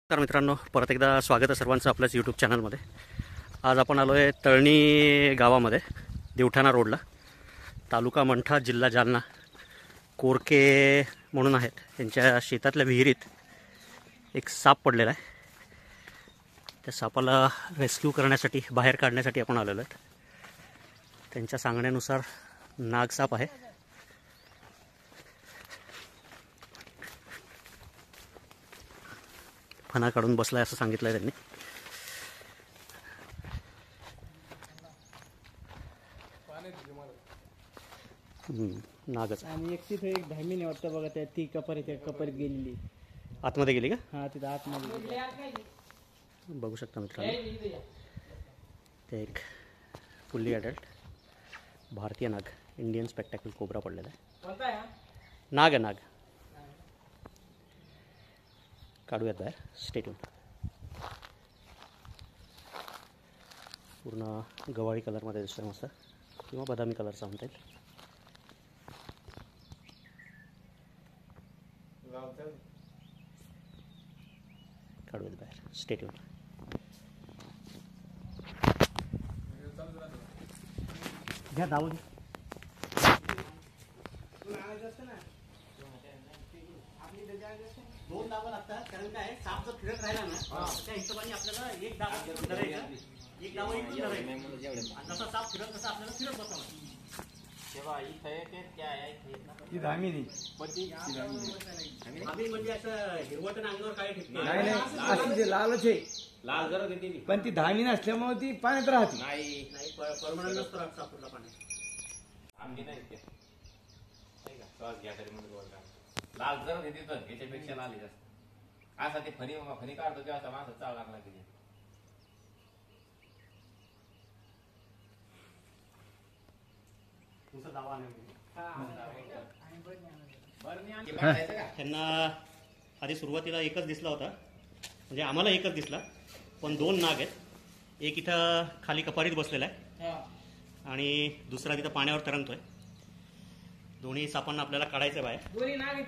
तर मित्रांनो, परत एकदा स्वागत आहे सर्वांचं आपल्याच यूट्यूब चॅनलमध्ये. आज आपण आलो आहे तळणी गावामध्ये, देवठाणा रोडला, तालुका मंठा, जिल्हा जालना. कोरके म्हणून आहेत, त्यांच्या शेतातल्या विहिरीत एक साप पडलेला आहे. त्या सापाला रेस्क्यू करण्यासाठी, बाहेर काढण्यासाठी आपण आलेलो आहेत. त्यांच्या सांगण्यानुसार नागसाप आहे. फणा काढून बसलाय असं सांगितलंय त्यांनी. नागच. आणि एक तिथे एक धामीने वाटतं बघा, त्या ती कपरीत गेलेली. आतमध्ये गेली का? हा, तिथं आतमध्ये बघू शकता मित्रांनो, ते एक फुल्ली अडल्ट भारतीय नाग, इंडियन स्पेक्टॅकल कोब्रा पडलेला आहे. नाग आहे, नाग. काढूयात बाहेर. Stay tune. पूर्ण गव्हाळी कलरमध्ये दिसतोय मस्त, किंवा बदामी कलरचा म्हणता येईल. काढूयात बाहेर. Stay tune. घ्या दावून. दोन दाबा लागतात, कारण काय साप जर फिरत राहिला ना, त्या हिशोबाने आपल्याला एक दाबा धरायचा, एक दाबा इथून धरायचा. जसा साप फिरत तसा आपल्याला फिरत बसावा. तेव्हा ती धामिनी म्हणजे असं हिरवट अंगावर काय ठेवते नाही अशी लालच आहे, लाल जरा देते, पण ती धामी नसल्यामुळे ती पाण्यात राहते. नाही परमनंट नसतो सापूला पाण्यात. लाल जर देते तर याच्यापेक्षा लाल जास्त असा ते फणी काढतो की असा माणसा चाव लागला की त्यांना आधी सुरुवातीला एकच दिसला होता, म्हणजे आम्हाला एकच दिसला, पण दोन नाग आहेत. एक इथं खाली कपारीत बसलेला आहे आणि दुसरा तिथं पाण्यावर तरंगतोय. दोन्ही सापांना आपल्याला काढायचं बाहेर. दोन्ही नाग आहेत.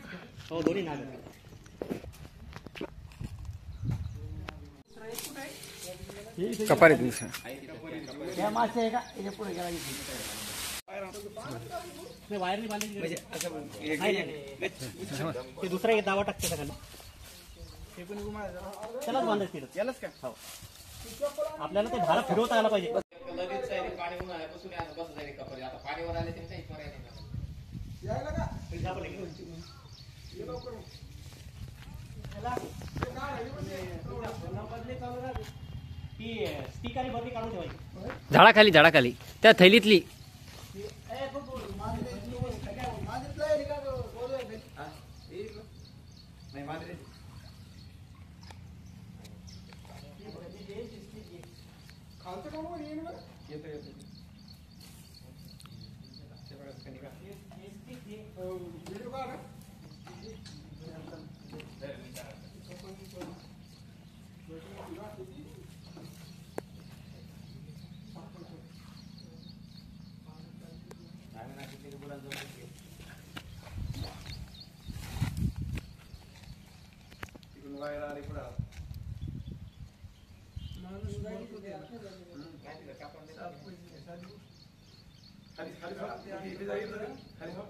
हो, दोन्ही नाग आहेत. कपारीत त्या मासे आहे का याच्या पुढे गेला वायर नाही बांधली, ते दुसरा एक दावा टाकते सगळ्यांना. त्यालाच बांधायचं तिथं. यालाच का? हो, आपल्याला ते धारा फिरवता आला पाहिजे. लगेच पाणी उन्हाळ्यापासून बस जाईल कपडे. आता पाणीवर आले तरी काही पर्याय नाही. झाडाखाली त्या थैलीतली.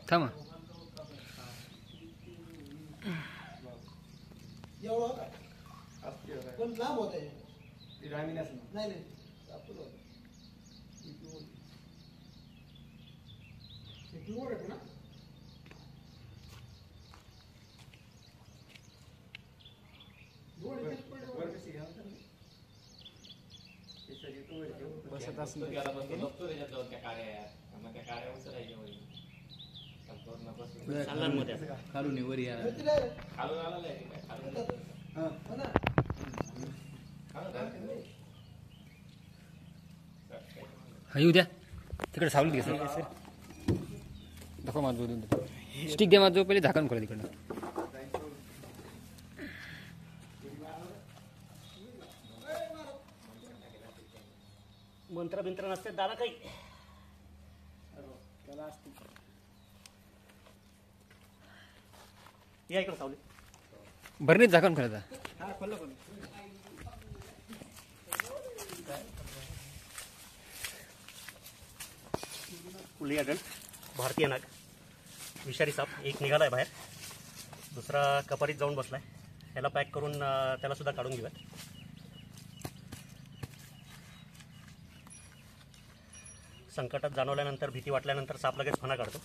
थांबा. पण लांब होत आहे. ती धामी नसणार. नाही ना. बसत असं खालून वर या. येऊ द्या तिकडे सावलीत घे सर. दाखवा माझं स्टिक द्या, माझं पहिले झाकण खोला तिकडनं. मंत्र बिंत्र नसते दादा काही. या इकडे सावली. भरणीत झाकण खोला. हा खोल खोल. फुली अडल्ट भारतीय नाग विषारी साप एक निघालाय बाहेर, दुसरा कपारीत जाऊन बसलाय. ह्याला पॅक करून त्याला सुद्धा काढून घेऊयात. संकटात जाणवल्यानंतर, भीती वाटल्यानंतर साप लगेच फणा काढतो.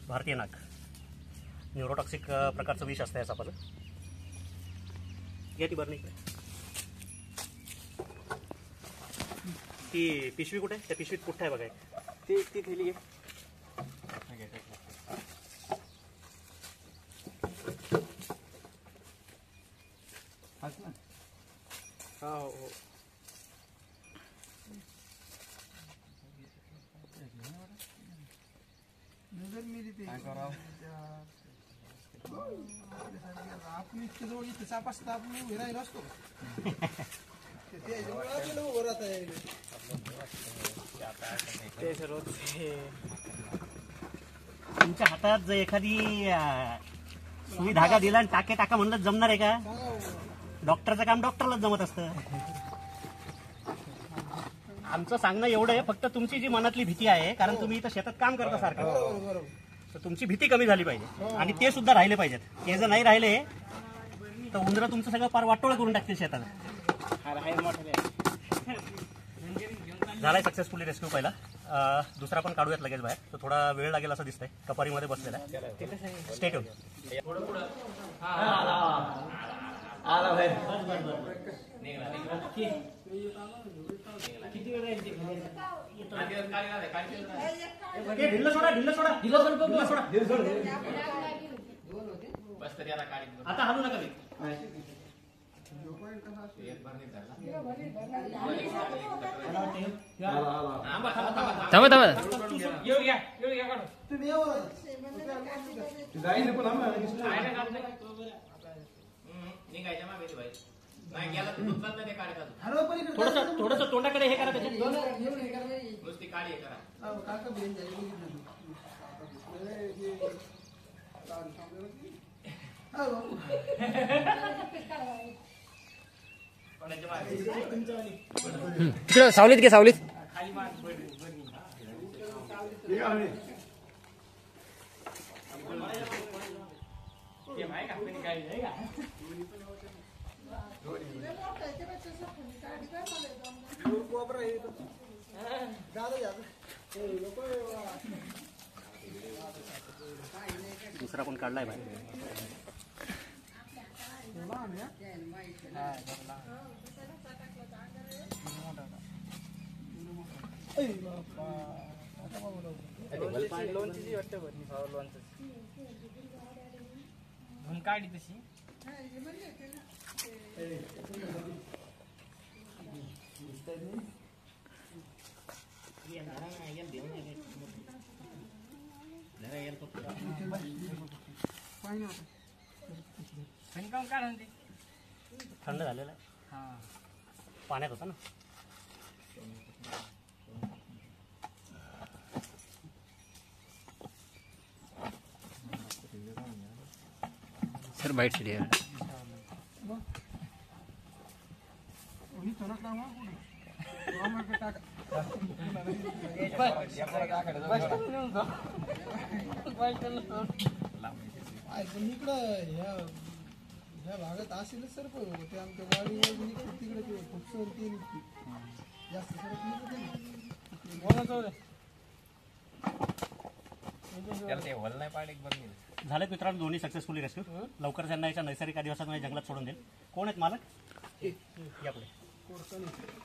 भारतीय नाग न्यूरोटॉक्सिक प्रकारचं विष असतं या सापाचं. या ती बरं नाही. ती पिशवी कुठे आहे? त्या पिशवीत कुठं आहे बघा. ती थैली आहे. हो. आपण इतके जवळ इथे साप असता आपण उभे राहिलो असतो. तुमच्या हातात जर एखादी सुई धागा दिला आणि टाके टाका म्हणलं जमणार आहे का? डॉक्टरचं काम डॉक्टरलाच जमत असतं. आमचं सांगणं एवढं आहे, फक्त तुमची जी मनातली भीती आहे, कारण तुम्ही इथं शेतात काम करता सारखं, तर तुमची भीती कमी झाली पाहिजे आणि ते सुद्धा राहिले पाहिजेत. ते जर नाही राहिले तर उंदरं तुमचं सगळं पार वाटोळं करून टाकतील शेतात. झालाय सक्सेसफुली रेस्क्यू पहिला. दुसरा पण काढूयात लगेच बाहेर. तो थोडा वेळ लागेल असं दिसतंय. कपारीमध्ये बसलेला आहे. स्टेट होऊन आला बाहेर. किती वेळ राहील? आता हलू नका. थांबा थांबा. थोडस तोंडाकडे हे करा. नुसती काळी करा. तिकडं सावलीत घे, सावलीत. दुसरा पण काढलाय बाहेर. काढी तशी थंड झालेला आहे. पाण्यात होता ना. सर बाईट सीडी आहे. इकडं ह्या भागात असेलच सर. ते आमच्या वाडीवर तिकडे ते खूपसवरती जास्त झाले मित्रांनो दोन्ही सक्सेसफुली रेस्क्यू. लवकर त्यांना याच्या नैसर्गिक अधिवासामध्ये जंगलात सोडून देईल. कोण आहेत मालक? या पुढे.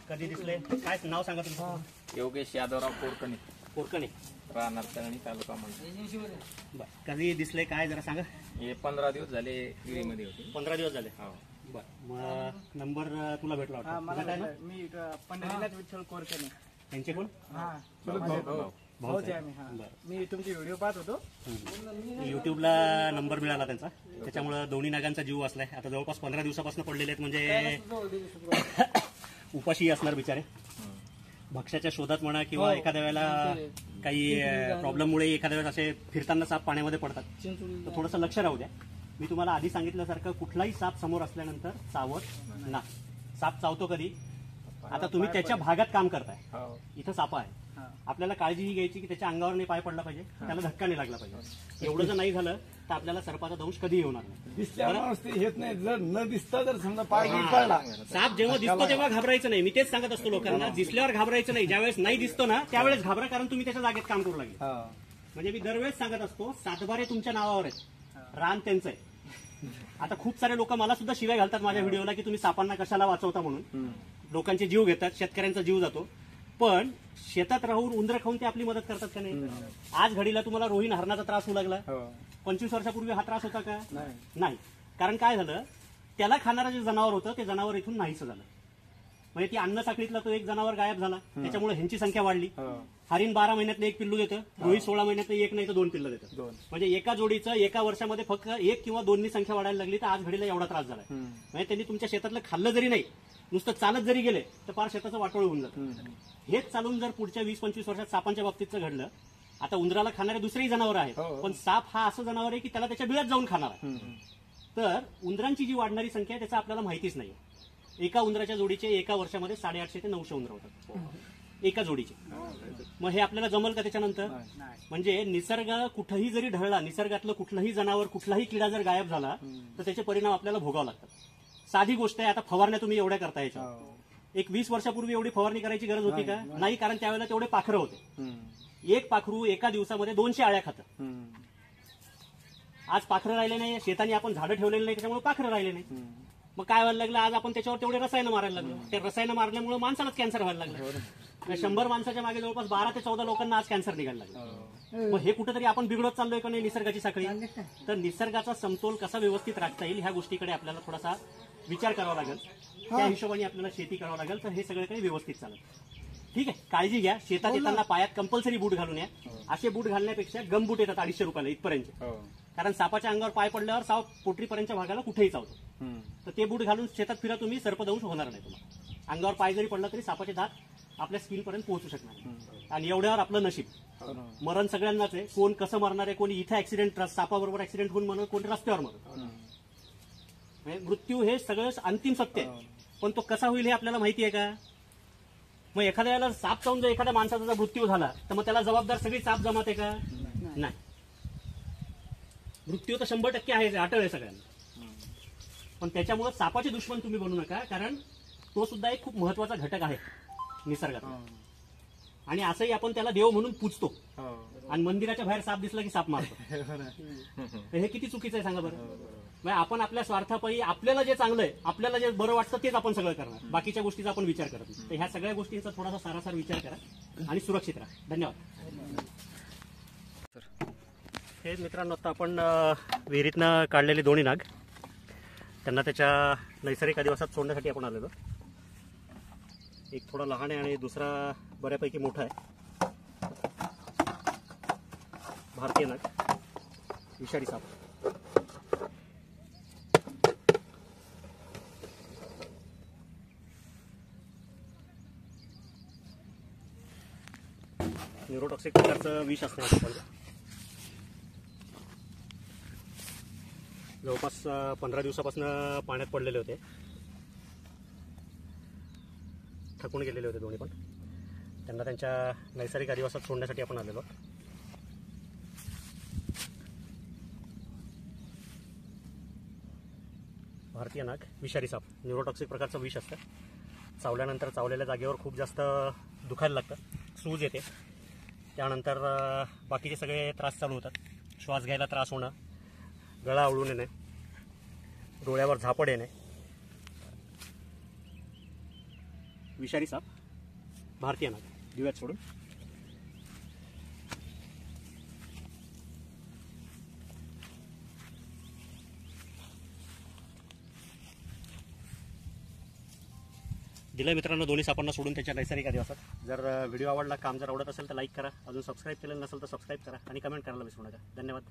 कधी दिसले? काय नाव सांगा तुमचं? योगेश यादवराव कोरकणी. कोरकणी, राहणार तळणी, तालुका मंडळ. कधी दिसले काय जरा सांगा. हे 15 दिवस झाले गिरीमध्ये होते. 15 दिवस झाले. हो. बरं, मग नंबर तुला भेटला वाटतं. मी पंढरीनाथ विठ्ठल कोरकणे. त्यांचे कोण? भाऊच आहे आम्ही. मी तुमचे व्हिडिओ पाहत होतो. युट्यूबला नंबर मिळाला त्यांचा, त्याच्यामुळे दोन्ही नागांचा जीव वाचलाय. आता जवळपास 15 दिवसापासून पडलेले आहेत. म्हणजे उपाशी असणार बिचारे. भक्ष्याच्या शोधात म्हणा किंवा एखाद्या वेळेला काही प्रॉब्लेममुळे एखाद्या वेळेस असे फिरताना साप पाण्यामध्ये पडतात. तर थोडंसं लक्ष राहू द्या. मी तुम्हाला आधी सांगितल्यासारखं कुठलाही साप समोर असल्यानंतर चावत ना. साप चावतो कधी? आता तुम्ही त्याच्या भागात काम करताय, इथं साप आहे, आपल्याला काळजी ही घ्यायची की त्याच्या अंगावर नाही पाय पडला पाहिजे, त्याला धक्का नाही लागला पाहिजे. एवढं जर नाही झालं तर आपल्याला सर्पाचा दंश कधी येणार नाही. दिसल्यावर येत नाही, जर न दिसता जर समजा पाय पडला, साप जेव्हा दिसतो तेव्हा घाबरायचं नाही. मी तेच सांगत असतो लोकांना, दिसल्यावर घाबरायचं नाही. ज्यावेळेस नाही दिसतो ना त्यावेळेस घाबरा, कारण तुम्ही त्याच्या जागेत काम करू लागले. म्हणजे मी दरवेळेस सांगत असतो, सातबारे तुमच्या नावावर आहेत, रान त्यांचं आहे. आता खूप सारे लोक मला सुद्धा शिवाय घालतात माझ्या व्हिडिओला की तुम्ही सापांना कशाला वाचवता म्हणून. लोकांचे जीव घेतात, शेतकऱ्यांचा जीव जातो, पण शेतात राहून उंदरं खाऊन ते आपली मदत करतात का नाही? आज घडीला तुम्हाला रोहीण हरणाचा त्रास होऊ लागला, 25 वर्षापूर्वी हा त्रास होता का? नाही. कारण काय झालं, त्याला खाणारं जे जनावर होतं ते जनावर इथून नाहीच झालं. म्हणजे ती अन्न साखळीतला तो एक जनावर गायब झाला, त्याच्यामुळे ह्यांची संख्या वाढली. हरिण 12 महिन्यातलं एक पिल्लू देतं, रोही 16 महिन्यातलं एक नाही तर 2 पिल्लं देतं. म्हणजे एका जोडीचं एका वर्षामध्ये फक्त 1 किंवा 2 संख्या वाढायला लागली, तर आज घडीला एवढा त्रास झाला. म्हणजे त्यांनी तुमच्या शेतातलं खाल्लं जरी नाही, नुसतं चालत जरी गेले तर फार शेताचं वाटोळ होऊन जातं. हेच चालून जर पुढच्या 20-25 वर्षात सापांच्या बाबतीतचं घडलं, आता उंदराला खाणारे दुसरेही जनावर आहेत, पण साप हा असं जनावर आहे की त्याला त्याच्या बिळात जाऊन खाणार आहे. तर उंदरांची जी वाढणारी संख्या आहे त्याचा आपल्याला माहितीच नाही. एका उंदराच्या जोडीचे एका वर्षामध्ये 850 ते 900 उंदर होतात एका जोडीचे. मग हे आपल्याला जमल का त्याच्यानंतर? म्हणजे निसर्ग कुठंही जरी ढळला, निसर्गातलं कुठलंही जनावर कुठलाही किडा जर गायब झाला तर त्याचे परिणाम आपल्याला भोगावे लागतात. साधी गोष्ट आहे, आता फवारण्या तुम्ही एवढ्या करता याच्या, एक 20 वर्षापूर्वी एवढी फवारणी करायची गरज होती का? नाही, कारण त्यावेळेला तेवढे पाखरं होते. एक पाखरू एका दिवसामध्ये 200 आळ्या खातं. आज पाखरं राहिले नाही, शेताने आपण झाडं ठेवलेली नाही, त्याच्यामुळे पाखरं राहिले नाही. मग काय व्हायला लागलं, आज आपण त्याच्यावर तेवढे रसायनं मारायला लागलो. ते रसायनं मारल्यामुळे माणसालाच कॅन्सर व्हायला लागलं. 100 माणसाच्या मागे जवळपास 12 ते 14 लोकांना आज कॅन्सर निघायला लागला. मग हे कुठेतरी आपण बिघडत चाललोय का नाही निसर्गाची साखळी? तर निसर्गाचा समतोल कसा व्यवस्थित राखता येईल ह्या गोष्टीकडे आपल्याला थोडासा विचार करावा लागेल. त्या हिशोबाने आपल्याला शेती करावं लागेल, तर हे सगळं काही व्यवस्थित चालेल. ठीक आहे, काळजी घ्या. शेतात येताना पायात कंपल्सरी बूट घालून या. असे बूट घालण्यापेक्षा गम बूट येतात 250 रुपयाला इथपर्यंत. कारण सापाच्या अंगावर पाय पडल्यावर साप पोटरीपर्यंतच्या भागाला कुठेही चावतो. तर ते बूट घालून शेतात फिरा तुम्ही, सर्पदंश होणार नाही तुम्हाला. अंगावर पाय जरी पडला तरी सापाचे दात आपल्या स्किन पर्यंत पोहोचू शकणार नाही. आणि एवढ्यावर आपलं नशीब. मरण सगळ्यांनाच आहे. कोण कसं मरणार आहे, कोणी इथे ऍक्सिडेंट सापाबरोबर ऍक्सिडेंट होऊन मरण, कोणी रस्त्यावर मरण. मृत्यू हे सगळं अंतिम सत्य आहे, पण तो कसा होईल हे आपल्याला माहिती आहे का? मग एखाद्याला साप चावून जर एखाद्या माणसाचा जर मृत्यू झाला तर मग त्याला जबाबदार सगळी साप जमात आहे का? नाही. मृत्यू तर 100% आहे, अटळ आहे सगळ्यांना. पण त्याच्यामुळे सापाचे दुश्मन तुम्ही बनू नका, कारण तो सुद्धा एक खूप महत्वाचा घटक आहे निसर्गात. आणि असंही आपण त्याला देव म्हणून पूजतो, आणि मंदिराच्या बाहेर साप दिसला की साप मारतो. तर हे किती चुकीचं आहे सांगा बरं. आपण आपल्या स्वार्थापायी आपल्याला जे चांगलं आहे, आपल्याला जे बरं वाटतं तेच आपण सगळं करणार, बाकीच्या गोष्टीचा आपण विचार करत नाही. तर ह्या सगळ्या गोष्टींचा थोडासा सारासार विचार करा आणि सुरक्षित राहा. धन्यवाद. हे मित्रांनो, आता आपण विहिरीतनं काढलेले दोन्ही नाग त्यांना त्याच्या नैसर्गिक अधिवासात सोडण्यासाठी आपण आलेलो. एक थोडा लहान आहे आणि दुसरा बऱ्यापैकी मोठा आहे. भारतीय नाग, विषारी साप. न्यूरोटॉक्सिक प्रकारचं विष असण्याचं जवळपास 15 दिवसापासून पाण्यात पडलेले होते, थकून गेलेले होते दोन्ही पण. त्यांना त्यांच्या नैसर्गिक अधिवासात सोडण्यासाठी आपण आलेलो. भारतीय नाग, विषारी साप, न्यूरोटॉक्सिक प्रकारचं विष असतं. चावल्यानंतर चावलेल्या जागेवर खूप जास्त दुखायला लागतं, सूज येते. त्यानंतर बाकीचे सगळे त्रास चालू होतात. श्वास घ्यायला त्रास होणं, गळा आवळून येणे, डोळ्यावर झापड येणे. विषारी साप, भारतीय नाग, दिव्यात सोडून. दिलं मित्रांनो दोन्ही सापांना सोडून त्याच्या नैसर्गिक अधिवासात. जर व्हिडिओ आवडला, काम जर आवडत असेल तर लाईक करा. अजून सबस्क्राईब केलेलं नसेल तर सबस्क्राईब करा आणि कमेंट करायला विसरू नका. धन्यवाद.